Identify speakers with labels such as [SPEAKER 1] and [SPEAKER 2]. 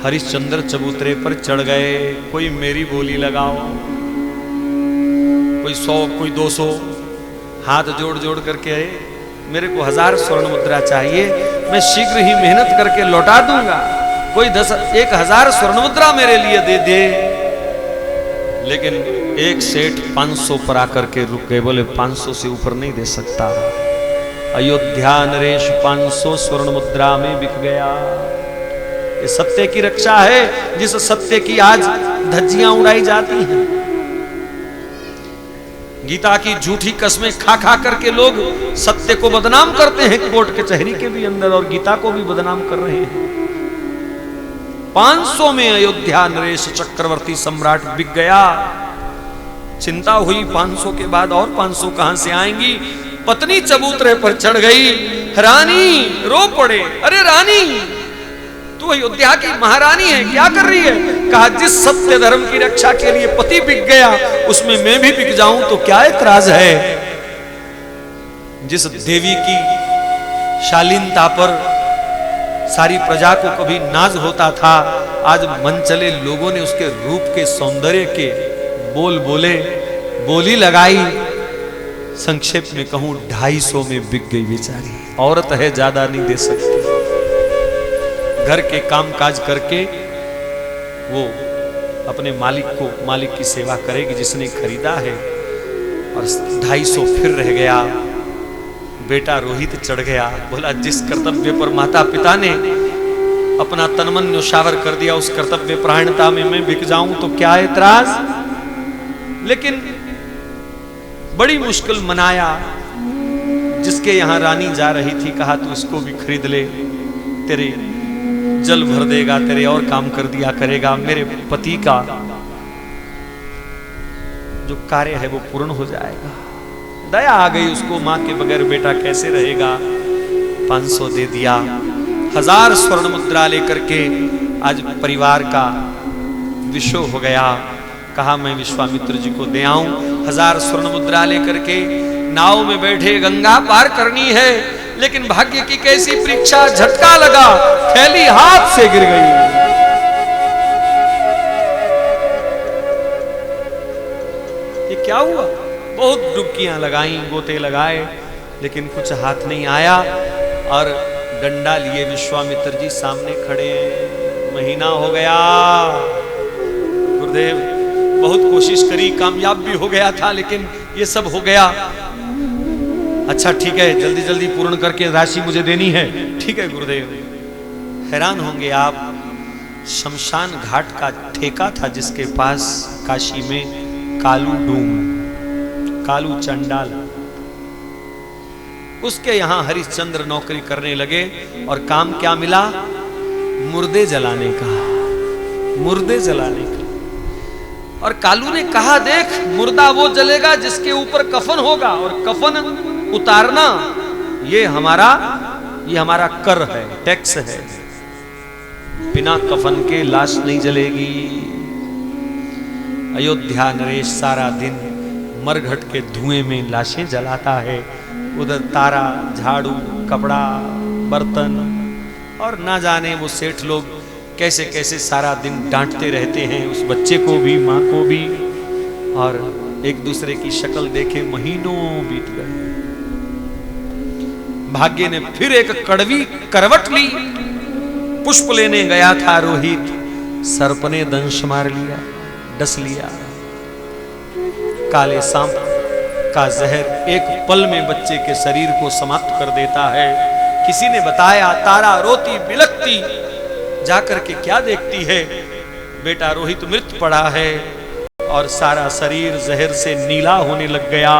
[SPEAKER 1] हरिश्चंद्र चबूतरे पर चढ़ गए। कोई मेरी बोली लगाओ, कोई 100 कोई 200, हाथ जोड़ जोड़ करके आए, मेरे को 1000 स्वर्ण मुद्रा चाहिए, मैं शीघ्र ही मेहनत करके लौटा दूंगा, कोई 1000 स्वर्ण मुद्रा मेरे लिए दे दे। लेकिन एक सेठ 500 पर आकर के रुक गए, बोले 500 से ऊपर नहीं दे सकता। अयोध्या नरेश 500 स्वर्ण मुद्रा में बिक गया। ये सत्य की रक्षा है, जिस सत्य की आज धज्जियां उड़ाई जाती हैं। गीता की झूठी कस्में खा खा करके लोग सत्य को बदनाम करते हैं, कोर्ट कचहरी के भी अंदर, और गीता को भी बदनाम कर रहे हैं। 500 में अयोध्या नरेश चक्रवर्ती सम्राट बिक गया। चिंता हुई 500 के बाद और 500 कहां से आएंगी। पत्नी चबूतरे पर चढ़ गई, रानी रो पड़े, अरे रानी तू अयोध्या की महारानी है, क्या कर रही है? कहा जिस सत्य धर्म की रक्षा के लिए पति बिक गया, उसमें मैं भी बिक जाऊं तो क्या ऐतराज है। जिस देवी की शालीनता पर सारी प्रजा को कभी नाज होता था, आज मनचले लोगों ने उसके रूप के सौंदर्य के बोल बोले, बोली लगाई। संक्षेप में कहूं 250 में बिक गई बेचारी। औरत है, ज्यादा नहीं दे सकती। घर के काम काज करके वो अपने मालिक की सेवा करेगी जिसने खरीदा है। और 250 फिर रह गया। बेटा रोहित चढ़ गया, बोला जिस कर्तव्य पर माता पिता ने अपना तन मन न्योछावर कर दिया, उस कर्तव्य परायणता में मैं बिक जाऊं तो क्या ऐतराज। लेकिन बड़ी मुश्किल मनाया। जिसके यहां रानी जा रही थी, कहा तू इसको भी खरीद ले, तेरे जल भर देगा, तेरे और काम कर दिया करेगा, मेरे पति का जो कार्य है वो पूर्ण हो जाएगा। दया आ गई उसको, मां के बगैर बेटा कैसे रहेगा। 500 दे दिया। 1000 स्वर्ण मुद्रा लेकर के आज परिवार का विषय हो गया। कहा मैं विश्वामित्र जी को दे आऊं। 1000 स्वर्ण मुद्रा लेकर के नाव में बैठे, गंगा पार करनी है। लेकिन भाग्य की कैसी परीक्षा, झटका लगा, थैली हाथ से गिर गई। ये क्या हुआ? बहुत डुबकियां लगाई, गोते लगाए, लेकिन कुछ हाथ नहीं आया। और डंडा लिए विश्वामित्र जी सामने खड़े। महीना हो गया, गुरुदेव बहुत कोशिश करी, कामयाब भी हो गया था, लेकिन ये सब हो गया। अच्छा ठीक है, जल्दी जल्दी पूर्ण करके राशि मुझे देनी है। ठीक है गुरुदेव। हैरान होंगे आप, शमशान घाट का ठेका था जिसके पास काशी में कालू डूम, कालू चंडाल, उसके यहां हरिश्चंद्र नौकरी करने लगे। और काम क्या मिला? मुर्दे जलाने का, मुर्दे जलाने का। और कालू ने कहा देख, मुर्दा वो जलेगा जिसके ऊपर कफन होगा, और कफन उतारना ये हमारा कर है, टैक्स है। बिना कफन के लाश नहीं जलेगी। अयोध्या नरेश सारा दिन मरघट के धुएं में लाशें जलाता है। उधर तारा, झाड़ू, कपड़ा, बर्तन, और ना जाने वो सेठ लोग कैसे कैसे सारा दिन डांटते रहते हैं उस बच्चे को भी, मां को भी। और एक दूसरे की शक्ल देखे महीनों बीत गए। भाग्य ने फिर एक कड़वी करवट ली। पुष्प लेने गया था रोहित, सर्प ने दंश मार लिया, डस लिया। काले सांप का जहर एक पल में बच्चे के शरीर को समाप्त कर देता है। किसी ने बताया, तारा रोती बिलखती जाकर के क्या देखती है, बेटा रोहित मृत पड़ा है और सारा शरीर जहर से नीला होने लग गया।